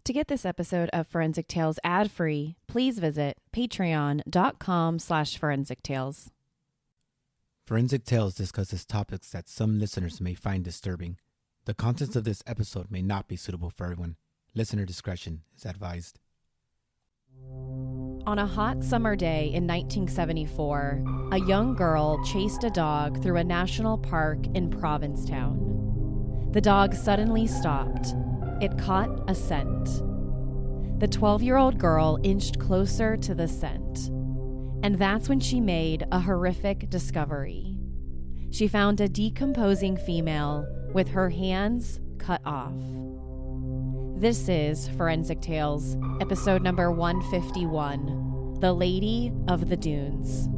To get this episode of Forensic Tales ad-free, please visit patreon.com/Forensic Tales. Forensic Tales discusses topics that some listeners may find disturbing. The contents of this episode may not be suitable for everyone. Listener discretion is advised. On a hot summer day in 1974, a young girl chased a dog through a national park in Provincetown. The dog suddenly stopped. It caught a scent. The 12-year-old girl inched closer to the scent. And that's when she made a horrific discovery. She found a decomposing female with her hands cut off. This is Forensic Tales, episode number 151, The Lady of the Dunes.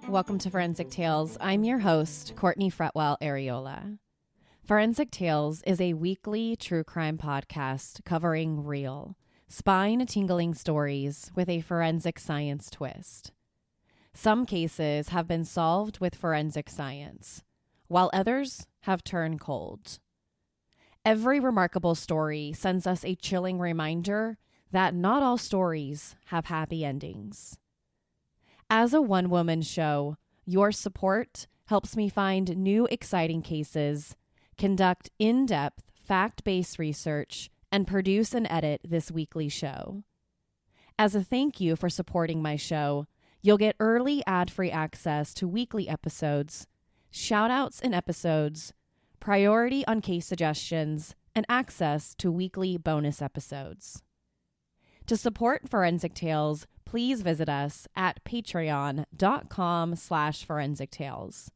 Welcome to Forensic Tales. I'm your host, Courtney Fretwell Areola. Forensic Tales is a weekly true crime podcast covering real, spine-tingling stories with a forensic science twist. Some cases have been solved with forensic science, while others have turned cold. Every remarkable story sends us a chilling reminder that not all stories have happy endings. As a one-woman show, your support helps me find new exciting cases, conduct in-depth, fact-based research, and produce and edit this weekly show. As a thank you for supporting my show, you'll get early ad-free access to weekly episodes, shout-outs in episodes, priority on case suggestions, and access to weekly bonus episodes. To support Forensic Tales, please visit us at patreon.com/Forensic Tales,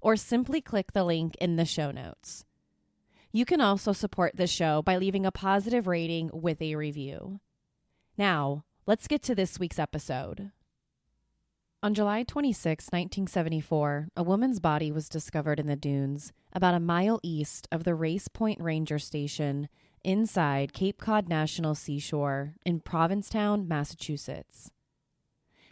or simply click the link in the show notes. You can also support the show by leaving a positive rating with a review. Now, let's get to this week's episode. On July 26, 1974, a woman's body was discovered in the dunes about a mile east of the Race Point Ranger Station inside Cape Cod National Seashore in Provincetown, Massachusetts.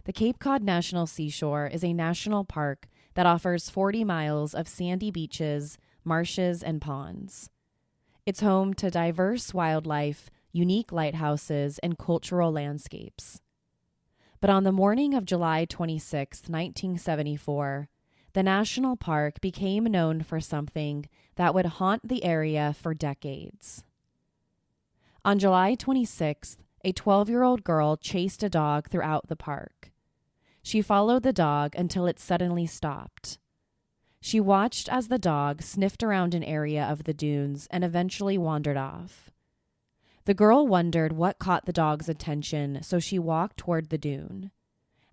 The Cape Cod National Seashore is a national park that offers 40 miles of sandy beaches, marshes, and ponds. It's home to diverse wildlife, unique lighthouses, and cultural landscapes. But on the morning of July 26, 1974, the national park became known for something that would haunt the area for decades. On July 26th, a 12-year-old girl chased a dog throughout the park. She followed the dog until it suddenly stopped. She watched as the dog sniffed around an area of the dunes and eventually wandered off. The girl wondered what caught the dog's attention, so she walked toward the dune.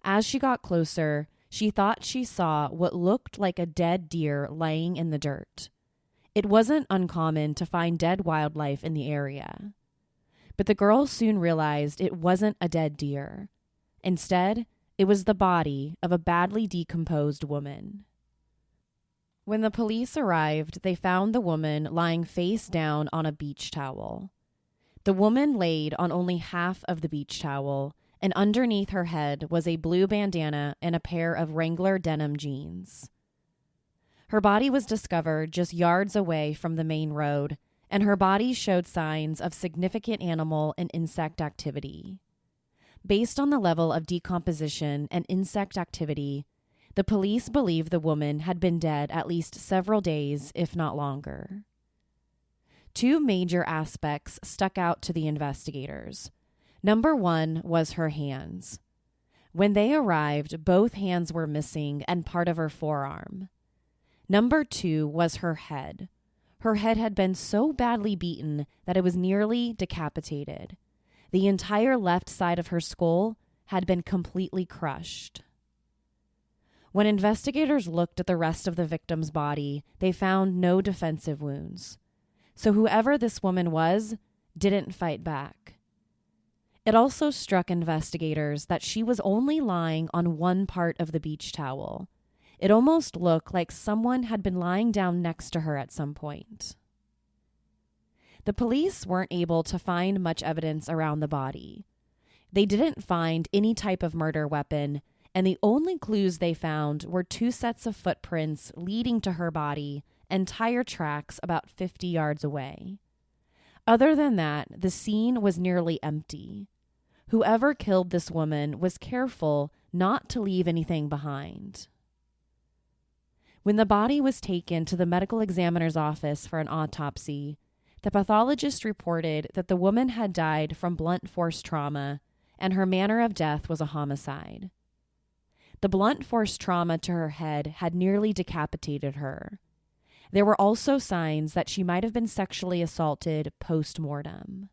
As she got closer, she thought she saw what looked like a dead deer laying in the dirt. It wasn't uncommon to find dead wildlife in the area. But the girl soon realized it wasn't a dead deer. Instead, it was the body of a badly decomposed woman. When the police arrived, they found the woman lying face down on a beach towel. The woman laid on only half of the beach towel, and underneath her head was a blue bandana and a pair of Wrangler denim jeans. Her body was discovered just yards away from the main road, and her body showed signs of significant animal and insect activity. Based on the level of decomposition and insect activity, the police believe the woman had been dead at least several days, if not longer. Two major aspects stuck out to the investigators. Number one was her hands. When they arrived, both hands were missing and part of her forearm. Number two was her head. Her head had been so badly beaten that it was nearly decapitated. The entire left side of her skull had been completely crushed. When investigators looked at the rest of the victim's body, they found no defensive wounds. So whoever this woman was didn't fight back. It also struck investigators that she was only lying on one part of the beach towel. It almost looked like someone had been lying down next to her at some point. The police weren't able to find much evidence around the body. They didn't find any type of murder weapon, and the only clues they found were 2 sets of footprints leading to her body and tire tracks about 50 yards away. Other than that, the scene was nearly empty. Whoever killed this woman was careful not to leave anything behind. When the body was taken to the medical examiner's office for an autopsy, the pathologist reported that the woman had died from blunt force trauma, and her manner of death was a homicide. The blunt force trauma to her head had nearly decapitated her. There were also signs that she might have been sexually assaulted post-mortem.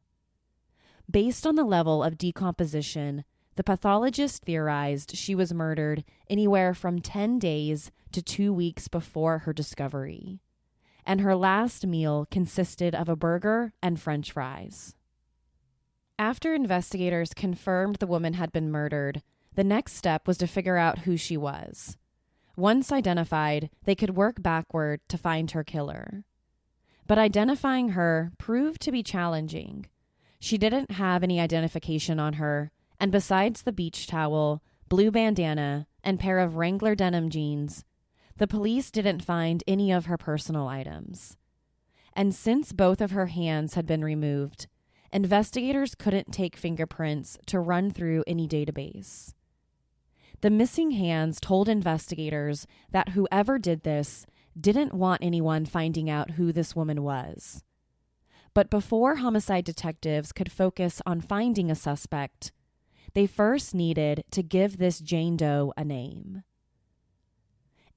Based on the level of decomposition, the pathologist theorized she was murdered anywhere from 10 days to 2 weeks before her discovery, and her last meal consisted of a burger and French fries. After investigators confirmed the woman had been murdered, the next step was to figure out who she was. Once identified, they could work backward to find her killer. But identifying her proved to be challenging. She didn't have any identification on her, and besides the beach towel, blue bandana, and pair of Wrangler denim jeans, the police didn't find any of her personal items. And since both of her hands had been removed, investigators couldn't take fingerprints to run through any database. The missing hands told investigators that whoever did this didn't want anyone finding out who this woman was. But before homicide detectives could focus on finding a suspect, they first needed to give this Jane Doe a name.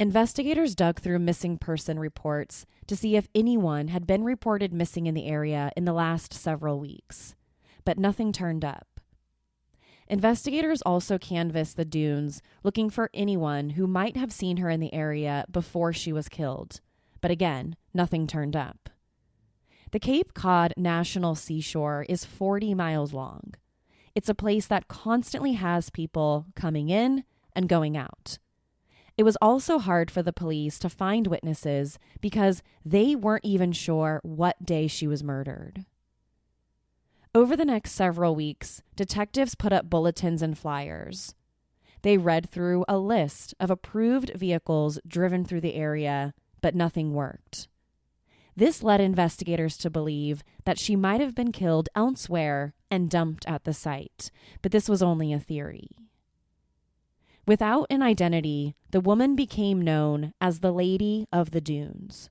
Investigators dug through missing person reports to see if anyone had been reported missing in the area in the last several weeks, but nothing turned up. Investigators also canvassed the dunes looking for anyone who might have seen her in the area before she was killed, but again, nothing turned up. The Cape Cod National Seashore is 40 miles long. It's a place that constantly has people coming in and going out. It was also hard for the police to find witnesses because they weren't even sure what day she was murdered. Over the next several weeks, detectives put up bulletins and flyers. They read through a list of approved vehicles driven through the area, but nothing worked. This led investigators to believe that she might have been killed elsewhere and dumped at the site, but this was only a theory. Without an identity, the woman became known as the Lady of the Dunes.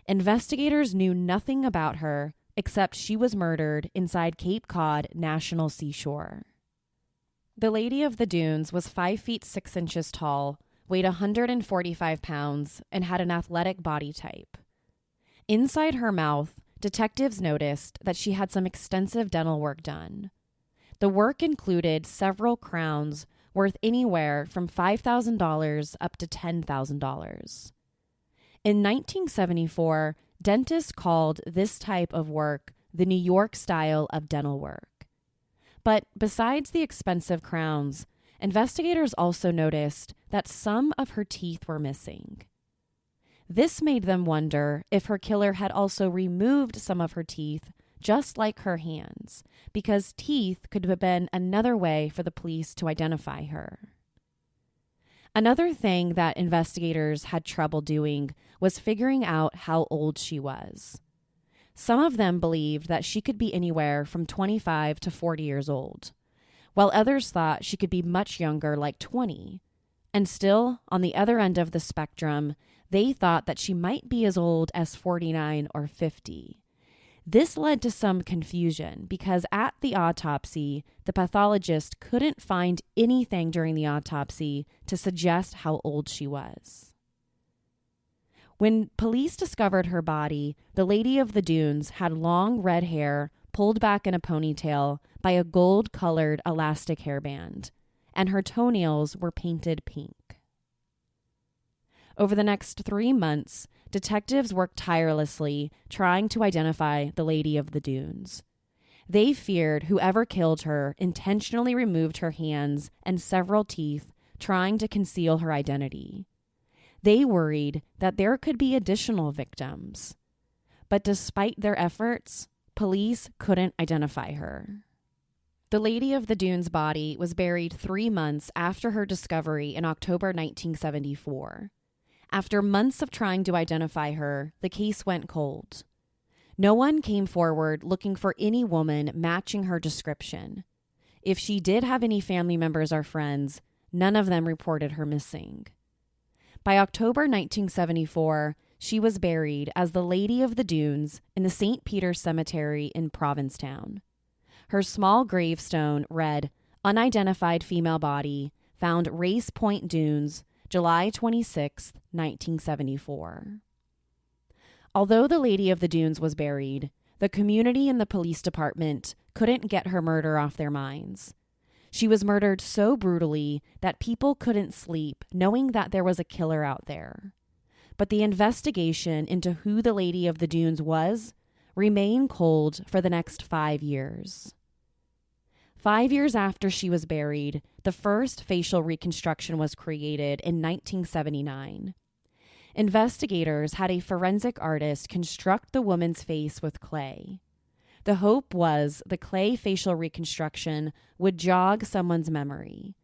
Investigators knew nothing about her except she was murdered inside Cape Cod National Seashore. The Lady of the Dunes was 5 feet 6 inches tall, weighed 145 pounds, and had an athletic body type. Inside her mouth, detectives noticed that she had some extensive dental work done. The work included several crowns worth anywhere from $5,000 up to $10,000. In 1974, dentists called this type of work the New York style of dental work. But besides the expensive crowns, investigators also noticed that some of her teeth were missing. This made them wonder if her killer had also removed some of her teeth, just like her hands, because teeth could have been another way for the police to identify her. Another thing that investigators had trouble doing was figuring out how old she was. Some of them believed that she could be anywhere from 25 to 40 years old, while others thought she could be much younger, like 20. And still, on the other end of the spectrum, they thought that she might be as old as 49 or 50. This led to some confusion because at the autopsy, the pathologist couldn't find anything during the autopsy to suggest how old she was. When police discovered her body, the Lady of the Dunes had long red hair pulled back in a ponytail by a gold-colored elastic hairband, and her toenails were painted pink. Over the next 3 months, detectives worked tirelessly trying to identify the Lady of the Dunes. They feared whoever killed her intentionally removed her hands and several teeth, trying to conceal her identity. They worried that there could be additional victims. But despite their efforts, police couldn't identify her. The Lady of the Dunes body was buried 3 months after her discovery in October 1974. After months of trying to identify her, the case went cold. No one came forward looking for any woman matching her description. If she did have any family members or friends, none of them reported her missing. By October 1974, she was buried as the Lady of the Dunes in the St. Peter's Cemetery in Provincetown. Her small gravestone read, "Unidentified female body, found Race Point Dunes, July 26, 1974. Although the Lady of the Dunes was buried, the community and the police department couldn't get her murder off their minds. She was murdered so brutally that people couldn't sleep knowing that there was a killer out there. But the investigation into who the Lady of the Dunes was remained cold for the next 5 years. 5 years after she was buried, the first facial reconstruction was created in 1979. Investigators had a forensic artist construct the woman's face with clay. The hope was the clay facial reconstruction would jog someone's memory.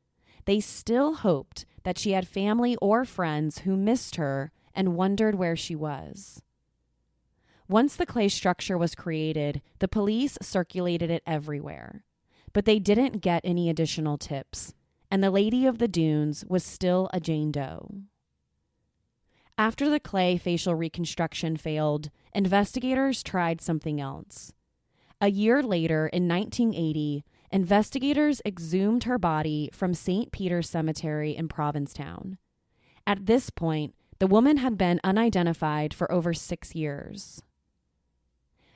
They still hoped that she had family or friends who missed her and wondered where she was. Once the clay structure was created, the police circulated it everywhere. But they didn't get any additional tips, and the Lady of the Dunes was still a Jane Doe. After the clay facial reconstruction failed, investigators tried something else. A year later, in 1980, investigators exhumed her body from St. Peter's Cemetery in Provincetown. At this point, the woman had been unidentified for over 6 years.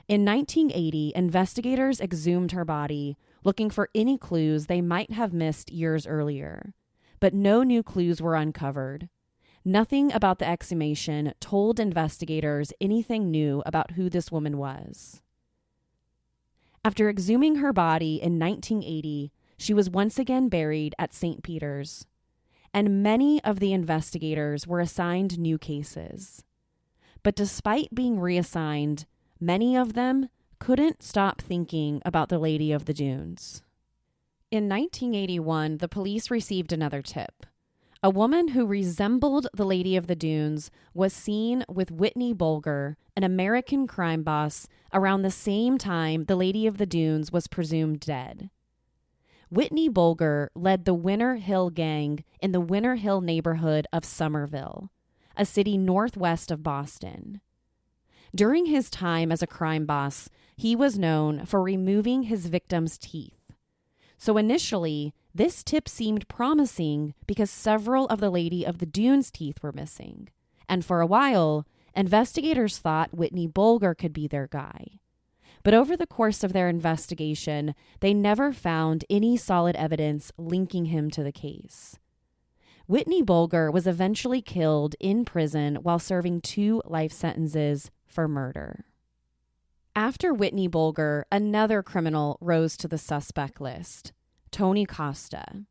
In 1980, investigators exhumed her body, looking for any clues they might have missed years earlier. But no new clues were uncovered. Nothing about the exhumation told investigators anything new about who this woman was. After exhuming her body in 1980, she was once again buried at St. Peter's, and many of the investigators were assigned new cases. But despite being reassigned, many of them couldn't stop thinking about the Lady of the Dunes. In 1981, the police received another tip. A woman who resembled the Lady of the Dunes was seen with Whitney Bulger, an American crime boss, around the same time the Lady of the Dunes was presumed dead. Whitney Bulger led the Winter Hill Gang in the Winter Hill neighborhood of Somerville, a city northwest of Boston. During his time as a crime boss, he was known for removing his victims' teeth. So initially, this tip seemed promising because several of the Lady of the Dunes' teeth were missing. And for a while, investigators thought Whitney Bulger could be their guy. But over the course of their investigation, they never found any solid evidence linking him to the case. Whitney Bulger was eventually killed in prison while serving 2 life sentences for murder. After Whitney Bulger, another criminal rose to the suspect list, Tony Costa.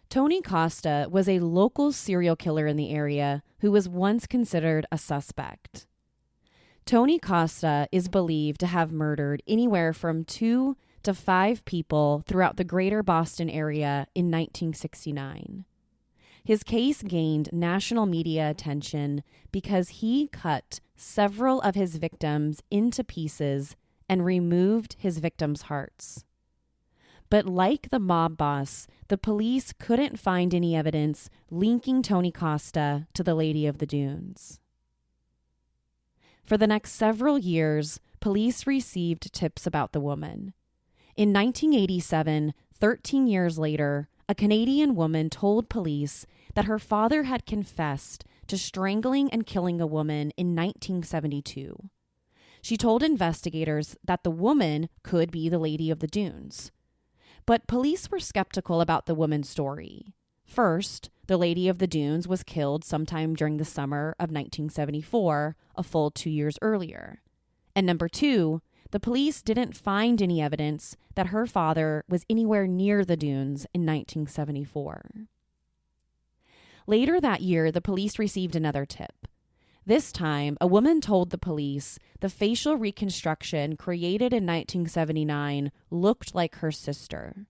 Tony Costa was a local serial killer in the area who was once considered a suspect. Tony Costa is believed to have murdered anywhere from 2 to 5 people throughout the greater Boston area in 1969. His case gained national media attention because he cut several of his victims into pieces and removed his victims' hearts. But like the mob boss, the police couldn't find any evidence linking Tony Costa to the Lady of the Dunes. For the next several years, police received tips about the woman. In 1987, 13 years later, a Canadian woman told police that her father had confessed to strangling and killing a woman in 1972. She told investigators that the woman could be the Lady of the Dunes. But police were skeptical about the woman's story. First, the Lady of the Dunes was killed sometime during the summer of 1974, a full 2 years earlier. And number 2, the police didn't find any evidence that her father was anywhere near the dunes in 1974. Later that year, the police received another tip. This time, a woman told the police the facial reconstruction created in 1979 looked like her sister.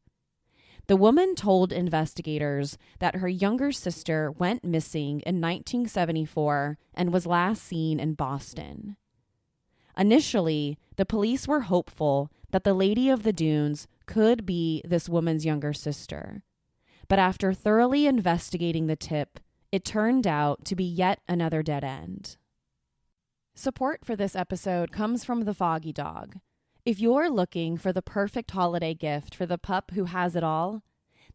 The woman told investigators that her younger sister went missing in 1974 and was last seen in Boston. Initially, the police were hopeful that the Lady of the Dunes could be this woman's younger sister. But after thoroughly investigating the tip, it turned out to be yet another dead end. Support for this episode comes from the Foggy Dog. If you're looking for the perfect holiday gift for the pup who has it all,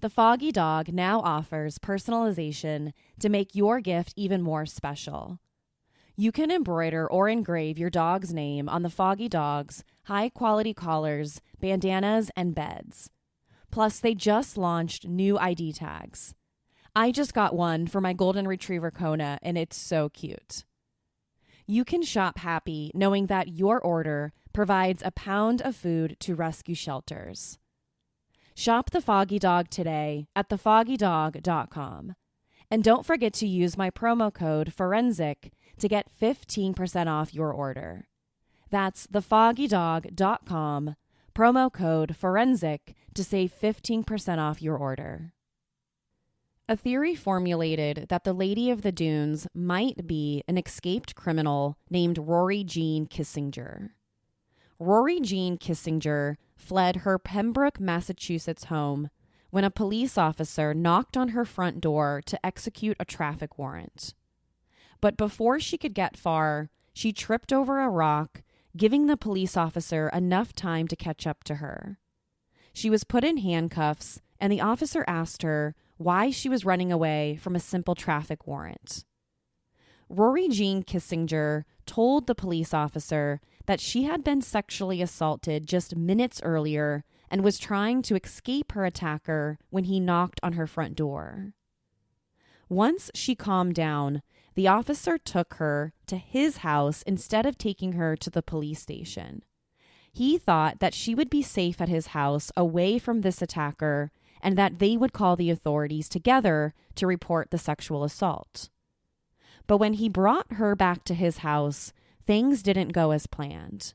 the Foggy Dog now offers personalization to make your gift even more special. You can embroider or engrave your dog's name on the Foggy Dog's high-quality collars, bandanas, and beds. Plus, they just launched new ID tags. I just got one for my golden retriever Kona, and it's so cute. You can shop happy knowing that your order provides a pound of food to rescue shelters. Shop the Foggy Dog today at thefoggydog.com. And don't forget to use my promo code FORENSIC to get 15% off your order. That's thefoggydog.com, promo code FORENSIC to save 15% off your order. A theory formulated that the Lady of the Dunes might be an escaped criminal named Rory Jean Kissinger. Rory Jean Kissinger fled her Pembroke, Massachusetts home when a police officer knocked on her front door to execute a traffic warrant. But before she could get far, she tripped over a rock, giving the police officer enough time to catch up to her. She was put in handcuffs, and the officer asked her why she was running away from a simple traffic warrant. Rory Jean Kissinger told the police officer that she had been sexually assaulted just minutes earlier and was trying to escape her attacker when he knocked on her front door. Once she calmed down, the officer took her to his house instead of taking her to the police station. He thought that she would be safe at his house away from this attacker and that they would call the authorities together to report the sexual assault. But when he brought her back to his house, things didn't go as planned.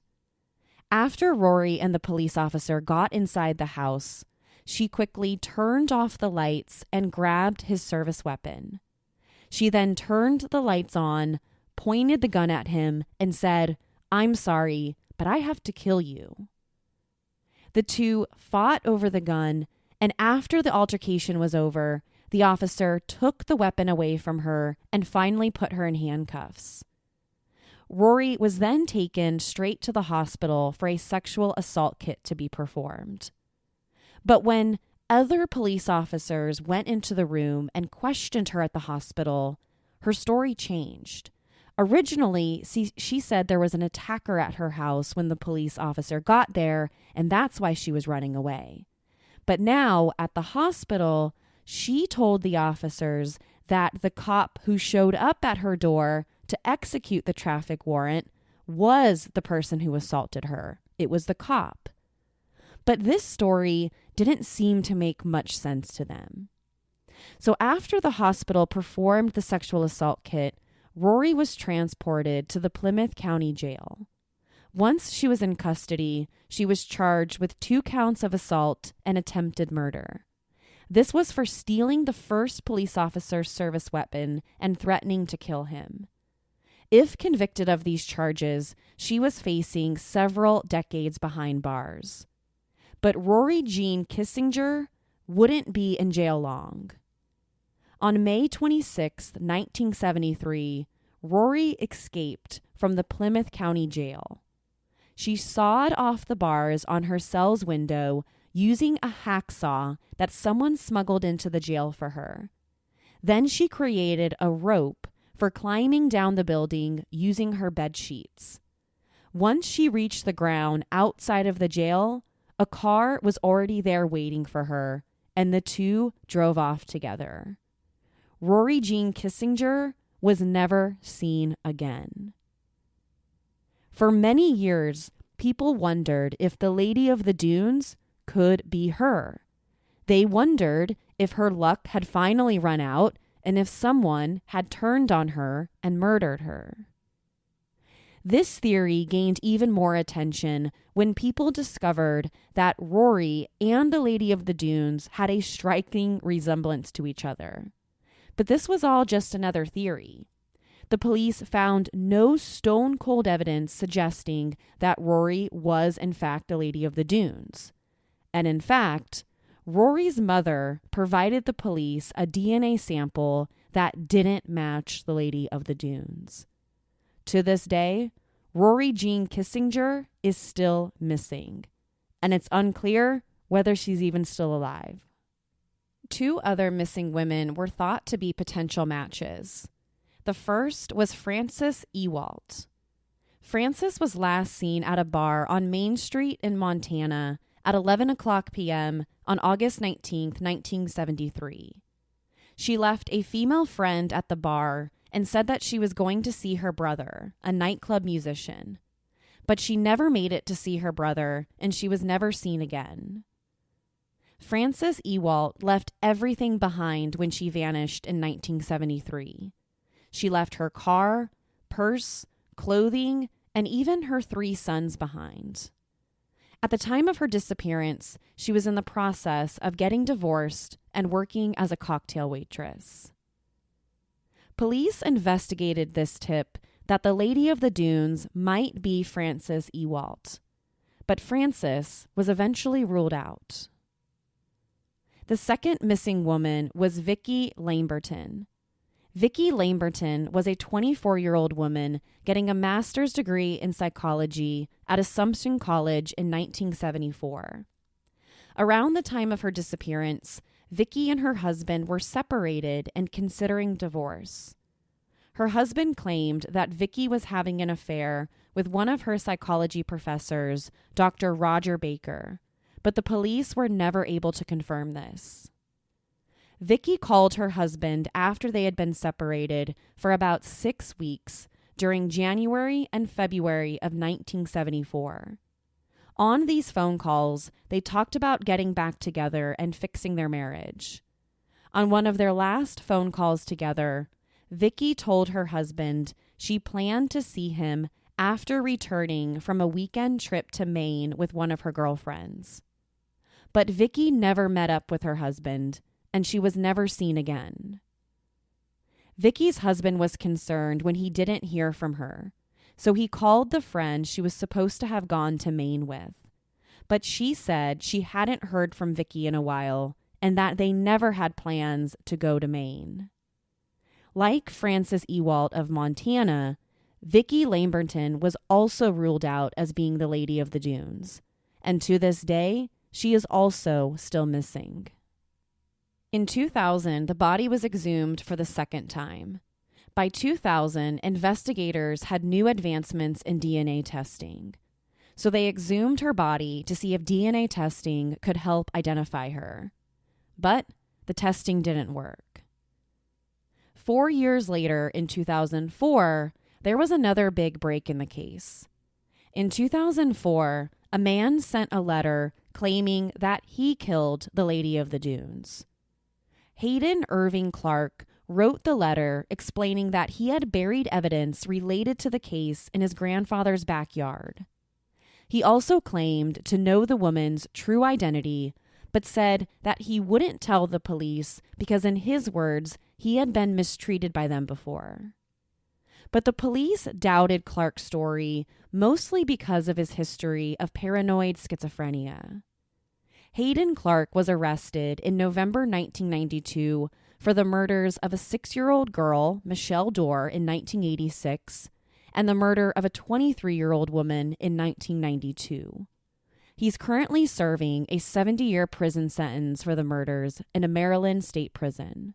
After Rory and the police officer got inside the house, she quickly turned off the lights and grabbed his service weapon. She then turned the lights on, pointed the gun at him, and said, "I'm sorry, but I have to kill you." The two fought over the gun, and after the altercation was over, the officer took the weapon away from her and finally put her in handcuffs. Rory was then taken straight to the hospital for a sexual assault kit to be performed. But when other police officers went into the room and questioned her at the hospital, her story changed. Originally, she said there was an attacker at her house when the police officer got there, and that's why she was running away. But now, at the hospital, she told the officers that the cop who showed up at her door to execute the traffic warrant was the person who assaulted her. It was the cop. But this story didn't seem to make much sense to them. So after the hospital performed the sexual assault kit, Rory was transported to the Plymouth County Jail. Once she was in custody, she was charged with 2 counts of assault and attempted murder. This was for stealing the first police officer's service weapon and threatening to kill him. If convicted of these charges, she was facing several decades behind bars. But Rory Jean Kissinger wouldn't be in jail long. On May 26, 1973, Rory escaped from the Plymouth County Jail. She sawed off the bars on her cell's window using a hacksaw that someone smuggled into the jail for her. Then she created a rope for climbing down the building using her bed sheets. Once she reached the ground outside of the jail, a car was already there waiting for her, and the two drove off together. Rory Jean Kissinger was never seen again. For many years, people wondered if the Lady of the Dunes could be her. They wondered if her luck had finally run out and if someone had turned on her and murdered her. This theory gained even more attention when people discovered that Rory and the Lady of the Dunes had a striking resemblance to each other. But this was all just another theory. The police found no stone-cold evidence suggesting that Rory was in fact the Lady of the Dunes. And in fact, Rory's mother provided the police a DNA sample that didn't match the Lady of the Dunes. To this day, Rory Jean Kissinger is still missing, and it's unclear whether she's even still alive. 2 other missing women were thought to be potential matches. The first was Frances Ewalt. Frances was last seen at a bar on Main Street in Montana at 11 o'clock p.m. on August 19, 1973. She left a female friend at the bar and said that she was going to see her brother, a nightclub musician. But she never made it to see her brother, and she was never seen again. Frances Ewalt left everything behind when she vanished in 1973. She left her car, purse, clothing, and even her 3 sons behind. At the time of her disappearance, she was in the process of getting divorced and working as a cocktail waitress. Police investigated this tip that the Lady of the Dunes might be Frances Ewalt, but Frances was eventually ruled out. The second missing woman was Vicki Lamberton. Vicki Lamberton was a 24-year-old woman getting a master's degree in psychology at Assumption College in 1974. Around the time of her disappearance, Vicki and her husband were separated and considering divorce. Her husband claimed that Vicki was having an affair with one of her psychology professors, Dr. Roger Baker, but the police were never able to confirm this. Vicki called her husband after they had been separated for about 6 weeks during January and February of 1974. On these phone calls, they talked about getting back together and fixing their marriage. On one of their last phone calls together, Vicki told her husband she planned to see him after returning from a weekend trip to Maine with one of her girlfriends. But Vicki never met up with her husband, and she was never seen again. Vicki's husband was concerned when he didn't hear from her, so he called the friend she was supposed to have gone to Maine with. But she said she hadn't heard from Vicki in a while and that they never had plans to go to Maine. Like Frances Ewalt of Montana, Vicki Lamberton was also ruled out as being the Lady of the Dunes, and to this day, she is also still missing. In 2000, the body was exhumed for the second time. By 2000, investigators had new advancements in DNA testing. So they exhumed her body to see if DNA testing could help identify her. But the testing didn't work. 4 years later, in 2004, there was another big break in the case. In 2004, a man sent a letter claiming that he killed the Lady of the Dunes. Hayden Irving Clark wrote the letter explaining that he had buried evidence related to the case in his grandfather's backyard. He also claimed to know the woman's true identity, but said that he wouldn't tell the police because, in his words, he had been mistreated by them before. But the police doubted Clark's story, mostly because of his history of paranoid schizophrenia. Hayden Clark was arrested in November 1992 for the murders of a 6-year-old girl, Michelle Dorr, in 1986, and the murder of a 23-year-old woman in 1992. He's currently serving a 70-year prison sentence for the murders in a Maryland state prison.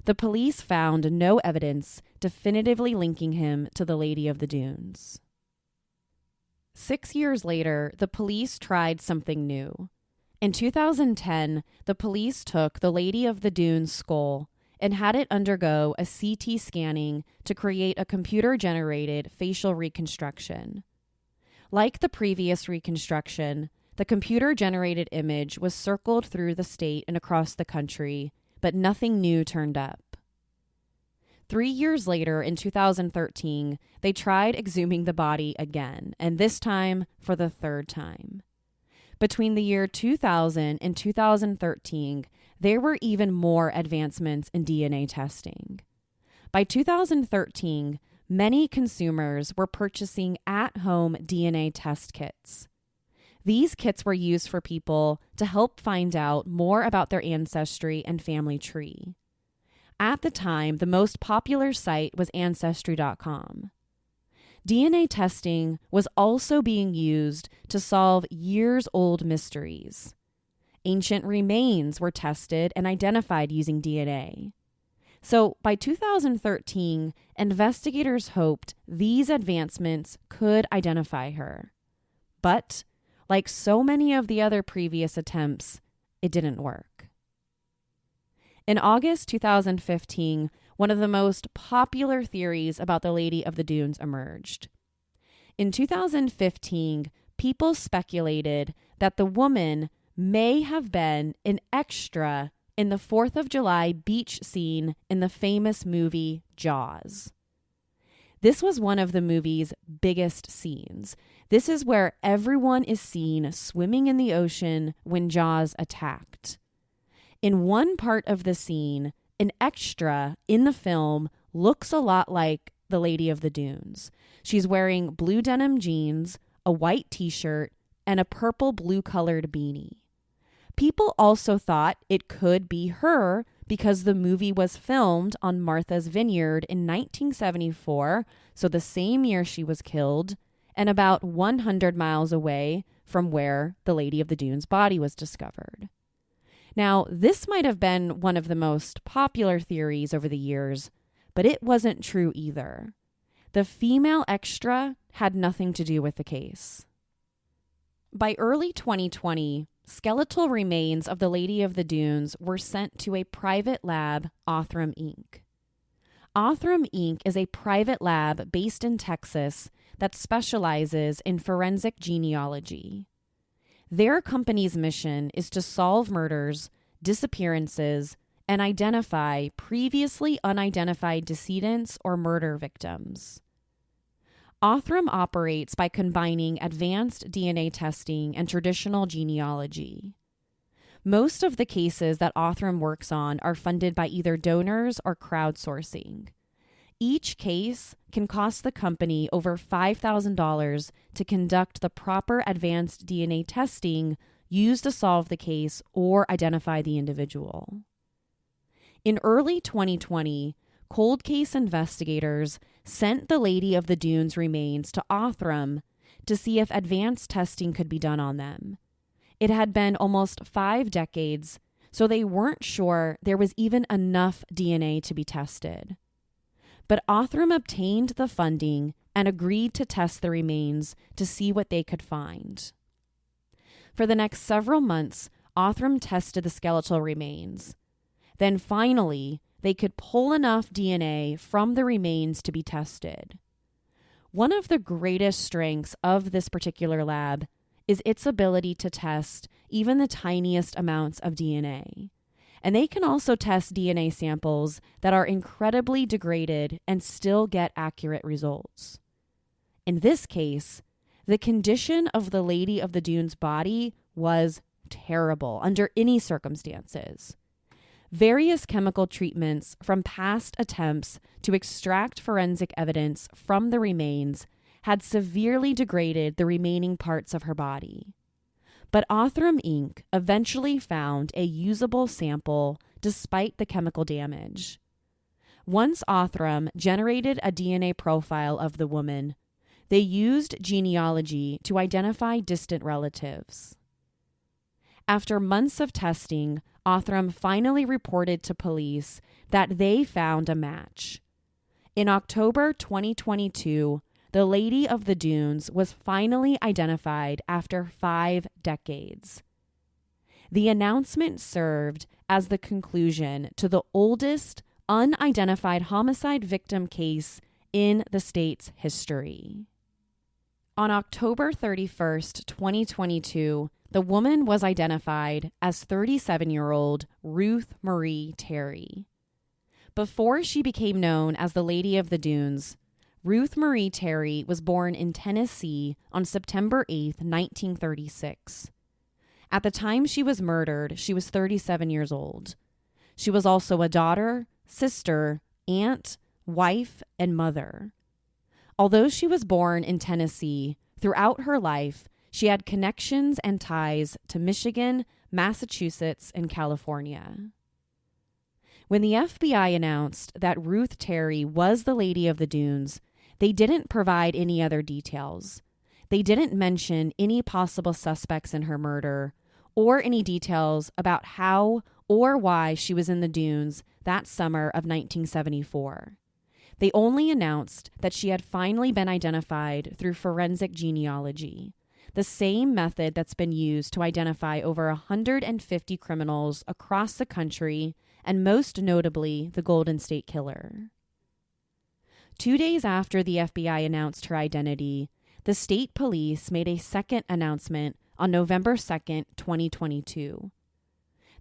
The police found no evidence definitively linking him to the Lady of the Dunes. 6 years later, the police tried something new. In 2010, the police took the Lady of the Dunes skull and had it undergo a CT scanning to create a computer-generated facial reconstruction. Like the previous reconstruction, the computer-generated image was circled through the state and across the country, but nothing new turned up. 3 years later, in 2013, they tried exhuming the body again, and this time for the third time. Between the year 2000 and 2013, there were even more advancements in DNA testing. By 2013, many consumers were purchasing at-home DNA test kits. These kits were used for people to help find out more about their ancestry and family tree. At the time, the most popular site was Ancestry.com. DNA testing was also being used to solve years-old mysteries. Ancient remains were tested and identified using DNA. So by 2013, investigators hoped these advancements could identify her. But, like so many of the other previous attempts, it didn't work. In August 2015, one of the most popular theories about the Lady of the Dunes emerged. In 2015, people speculated that the woman may have been an extra in the 4th of July beach scene in the famous movie Jaws. This was one of the movie's biggest scenes. This is where everyone is seen swimming in the ocean when Jaws attacked. In one part of the scene, an extra in the film looks a lot like the Lady of the Dunes. She's wearing blue denim jeans, a white t-shirt, and a purple-blue colored beanie. People also thought it could be her because the movie was filmed on Martha's Vineyard in 1974, so the same year she was killed, and about 100 miles away from where the Lady of the Dunes' body was discovered. Now, this might have been one of the most popular theories over the years, but it wasn't true either. The female extra had nothing to do with the case. By early 2020, skeletal remains of the Lady of the Dunes were sent to a private lab, Othram Inc. Othram Inc. is a private lab based in Texas that specializes in forensic genealogy. Their company's mission is to solve murders, disappearances, and identify previously unidentified decedents or murder victims. Othram operates by combining advanced DNA testing and traditional genealogy. Most of the cases that Othram works on are funded by either donors or crowdsourcing. Each case can cost the company over $5,000 to conduct the proper advanced DNA testing used to solve the case or identify the individual. In early 2020, cold case investigators sent the Lady of the Dunes remains to Othram to see if advanced testing could be done on them. It had been almost 5 decades, so they weren't sure there was even enough DNA to be tested. But Othram obtained the funding and agreed to test the remains to see what they could find. For the next several months, Othram tested the skeletal remains. Then finally, they could pull enough DNA from the remains to be tested. One of the greatest strengths of this particular lab is its ability to test even the tiniest amounts of DNA. And they can also test DNA samples that are incredibly degraded and still get accurate results. In this case, the condition of the Lady of the Dunes' body was terrible under any circumstances. Various chemical treatments from past attempts to extract forensic evidence from the remains had severely degraded the remaining parts of her body. But Othram Inc. eventually found a usable sample despite the chemical damage. Once Othram generated a DNA profile of the woman, they used genealogy to identify distant relatives. After months of testing, Othram finally reported to police that they found a match. In October 2022, the Lady of the Dunes was finally identified after 5 decades. The announcement served as the conclusion to the oldest unidentified homicide victim case in the state's history. On October 31st, 2022, the woman was identified as 37-year-old Ruth Marie Terry. Before she became known as the Lady of the Dunes, Ruth Marie Terry was born in Tennessee on September 8, 1936. At the time she was murdered, she was 37 years old. She was also a daughter, sister, aunt, wife, and mother. Although she was born in Tennessee, throughout her life, she had connections and ties to Michigan, Massachusetts, and California. When the FBI announced that Ruth Terry was the Lady of the Dunes, they didn't provide any other details. They didn't mention any possible suspects in her murder or any details about how or why she was in the dunes that summer of 1974. They only announced that she had finally been identified through forensic genealogy, the same method that's been used to identify over 150 criminals across the country, and most notably, the Golden State Killer. 2 days after the FBI announced her identity, the state police made a second announcement on November 2nd, 2022.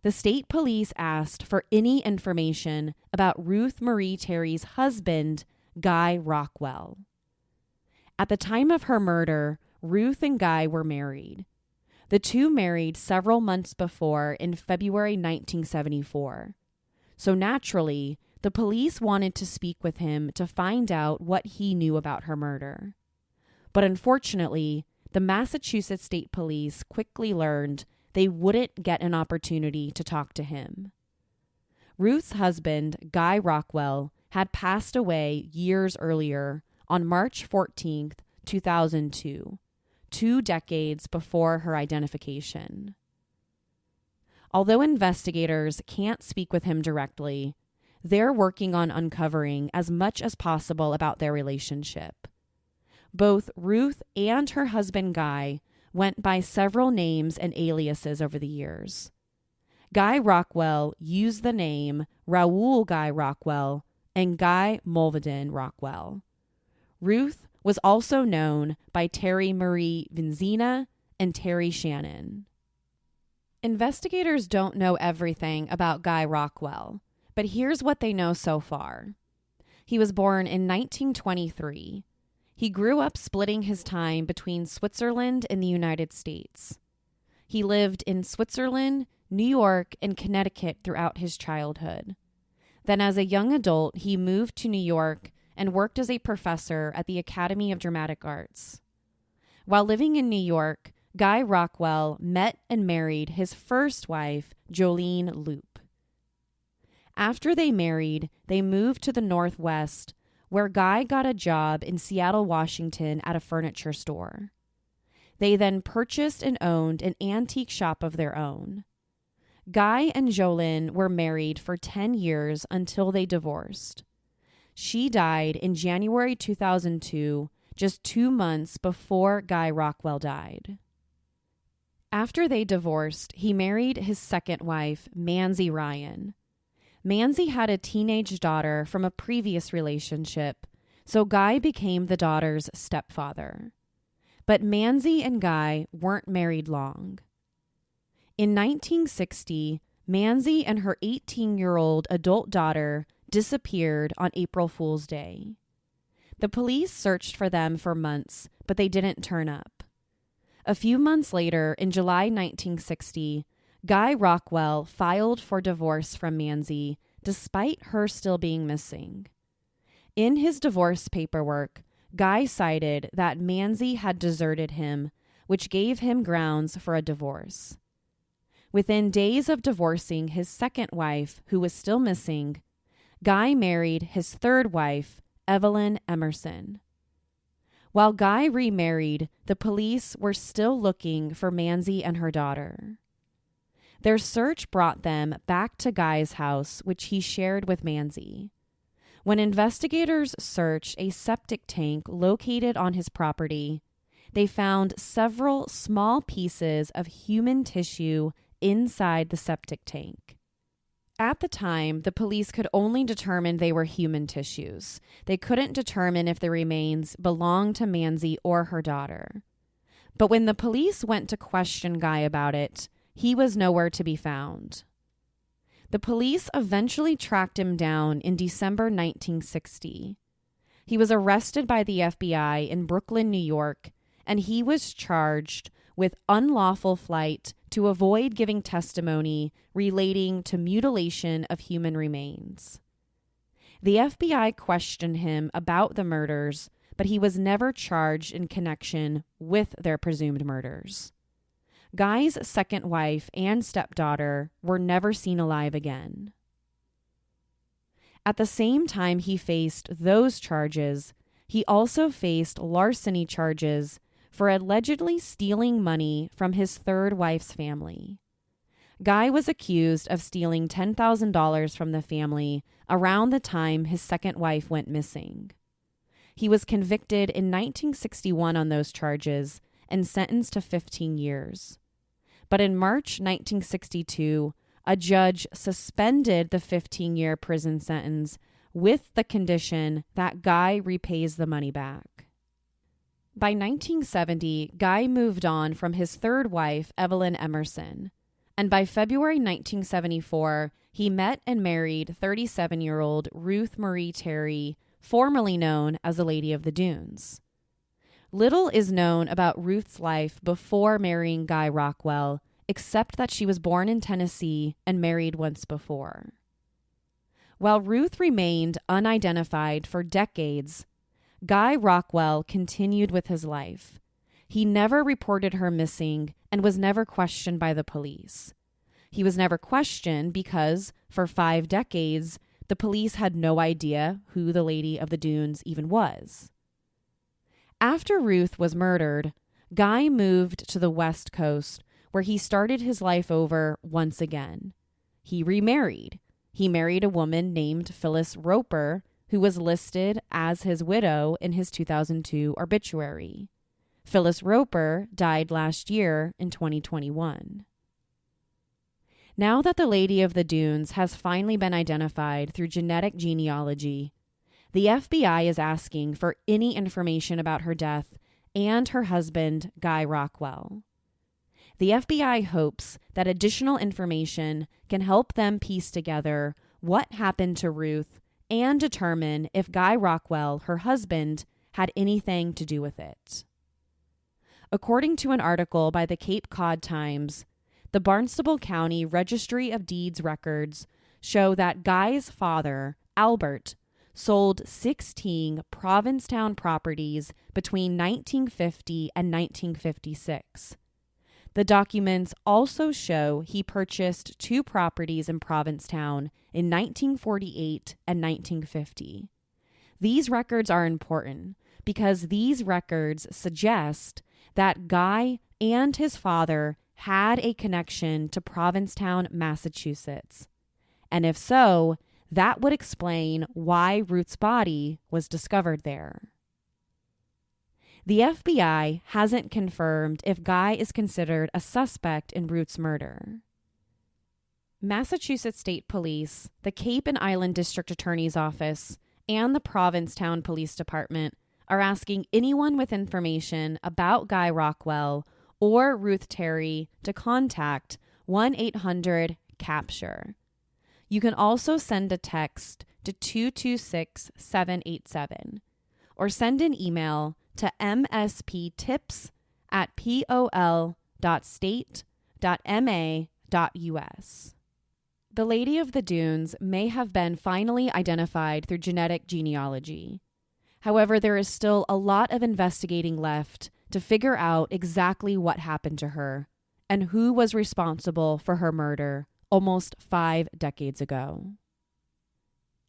The state police asked for any information about Ruth Marie Terry's husband, Guy Rockwell. At the time of her murder, Ruth and Guy were married. The two married several months before in February 1974. So naturally, the police wanted to speak with him to find out what he knew about her murder. But unfortunately, the Massachusetts State Police quickly learned they wouldn't get an opportunity to talk to him. Ruth's husband, Guy Rockwell, had passed away years earlier on March 14th, 2002, 2 decades before her identification. Although investigators can't speak with him directly, they're working on uncovering as much as possible about their relationship. Both Ruth and her husband, Guy, went by several names and aliases over the years. Guy Rockwell used the name Raoul Guy Rockwell and Guy Mulvedin Rockwell. Ruth was also known by Terry Marie Vinzina and Terry Shannon. Investigators don't know everything about Guy Rockwell, but here's what they know so far. He was born in 1923. He grew up splitting his time between Switzerland and the United States. He lived in Switzerland, New York, and Connecticut throughout his childhood. Then as a young adult, he moved to New York and worked as a professor at the Academy of Dramatic Arts. While living in New York, Guy Rockwell met and married his first wife, Jolene Loop. After they married, they moved to the Northwest, where Guy got a job in Seattle, Washington at a furniture store. They then purchased and owned an antique shop of their own. Guy and Jolene were married for 10 years until they divorced. She died in January 2002, just 2 months before Guy Rockwell died. After they divorced, he married his second wife, Manzi Ryan. Manzi had a teenage daughter from a previous relationship, so Guy became the daughter's stepfather. But Manzi and Guy weren't married long. In 1960, Manzi and her 18-year-old adult daughter disappeared on April Fool's Day. The police searched for them for months, but they didn't turn up. A few months later, in July 1960, Guy Rockwell filed for divorce from Manzi, despite her still being missing. In his divorce paperwork, Guy cited that Manzi had deserted him, which gave him grounds for a divorce. Within days of divorcing his second wife, who was still missing, Guy married his third wife, Evelyn Emerson. While Guy remarried, the police were still looking for Manzi and her daughter. Their search brought them back to Guy's house, which he shared with Manzi. When investigators searched a septic tank located on his property, they found several small pieces of human tissue inside the septic tank. At the time, the police could only determine they were human tissues. They couldn't determine if the remains belonged to Manzi or her daughter. But when the police went to question Guy about it, he was nowhere to be found. The police eventually tracked him down in December 1960. He was arrested by the FBI in Brooklyn, New York, and he was charged with unlawful flight to avoid giving testimony relating to mutilation of human remains. The FBI questioned him about the murders, but he was never charged in connection with their presumed murders. Guy's second wife and stepdaughter were never seen alive again. At the same time he faced those charges, he also faced larceny charges for allegedly stealing money from his third wife's family. Guy was accused of stealing $10,000 from the family around the time his second wife went missing. He was convicted in 1961 on those charges and sentenced to 15 years. But in March 1962, a judge suspended the 15-year prison sentence with the condition that Guy repays the money back. By 1970, Guy moved on from his third wife, Evelyn Emerson, and by February 1974, he met and married 37-year-old Ruth Marie Terry, formerly known as the Lady of the Dunes. Little is known about Ruth's life before marrying Guy Rockwell, except that she was born in Tennessee and married once before. While Ruth remained unidentified for decades, Guy Rockwell continued with his life. He never reported her missing and was never questioned by the police. He was never questioned because, for 5 decades, the police had no idea who the Lady of the Dunes even was. After Ruth was murdered, Guy moved to the West Coast, where he started his life over once again. He remarried. He married a woman named Phyllis Roper, who was listed as his widow in his 2002 obituary. Phyllis Roper died last year in 2021. Now that the Lady of the Dunes has finally been identified through genetic genealogy, the FBI is asking for any information about her death and her husband, Guy Rockwell. The FBI hopes that additional information can help them piece together what happened to Ruth and determine if Guy Rockwell, her husband, had anything to do with it. According to an article by the Cape Cod Times, the Barnstable County Registry of Deeds records show that Guy's father, Albert, sold 16 Provincetown properties between 1950 and 1956. The documents also show he purchased 2 properties in Provincetown in 1948 and 1950. These records are important because these records suggest that Guy and his father had a connection to Provincetown, Massachusetts. And if so, that would explain why Ruth's body was discovered there. The FBI hasn't confirmed if Guy is considered a suspect in Ruth's murder. Massachusetts State Police, the Cape and Island District Attorney's Office, and the Provincetown Police Department are asking anyone with information about Guy Rockwell or Ruth Terry to contact 1-800-CAPTURE. You can also send a text to 226-787 or send an email to msptips@pol.state.ma.us. The Lady of the Dunes may have been finally identified through genetic genealogy. However, there is still a lot of investigating left to figure out exactly what happened to her and who was responsible for her murder almost 5 decades ago.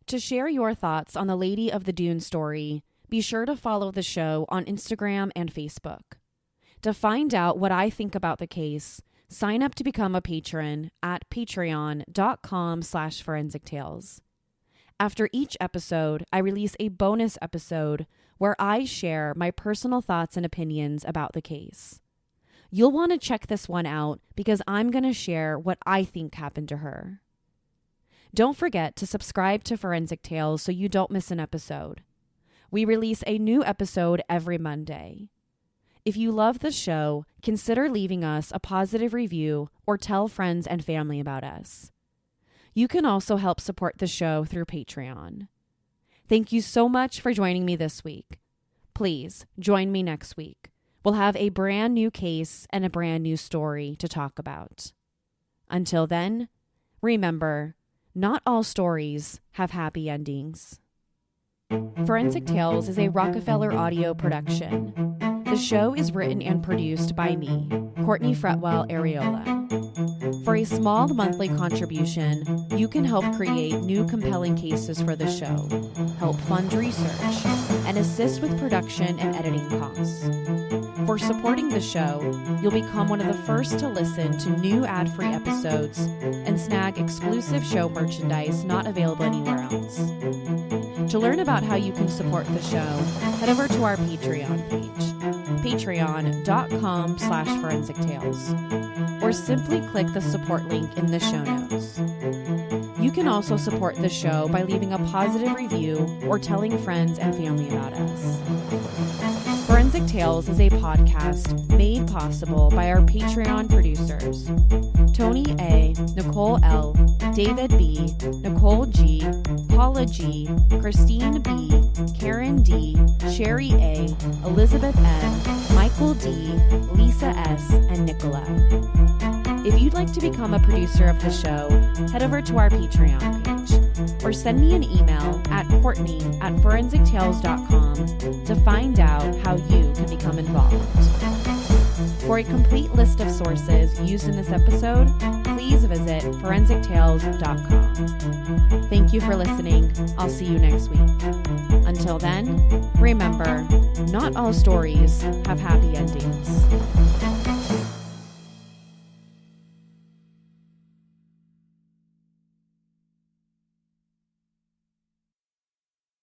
To share your thoughts on the Lady of the Dunes story, be sure to follow the show on Instagram and Facebook. To find out what I think about the case, sign up to become a patron at patreon.com/forensictales. After each episode, I release a bonus episode where I share my personal thoughts and opinions about the case. You'll want to check this one out because I'm going to share what I think happened to her. Don't forget to subscribe to Forensic Tales so you don't miss an episode. We release a new episode every Monday. If you love the show, consider leaving us a positive review or tell friends and family about us. You can also help support the show through Patreon. Thank you so much for joining me this week. Please join me next week. We'll have a brand new case and a brand new story to talk about. Until then, remember, not all stories have happy endings. Forensic Tales is a Rockefeller audio production. The show is written and produced by me, Courtney Fretwell Areola. For a small monthly contribution, you can help create new compelling cases for the show, help fund research, and assist with production and editing costs. For supporting the show, you'll become one of the first to listen to new ad-free episodes and snag exclusive show merchandise not available anywhere else. To learn about how you can support the show, head over to our Patreon page, patreon.com/forensictales, or simply click the support link in the show notes. You can also support the show by leaving a positive review or telling friends and family about us. Forensic Tales is a podcast made possible by our Patreon producers, Tony A., Nicole L., David B., Nicole G., Paula G., Christine B., Karen D., Sherry A., Elizabeth M., Michael D., Lisa S., and Nicola. If you'd like to become a producer of the show, head over to our Patreon page or send me an email at courtney@forensictales.com to find out how you can become involved. For a complete list of sources used in this episode, please visit forensictales.com. Thank you for listening. I'll see you next week. Until then, remember, not all stories have happy endings.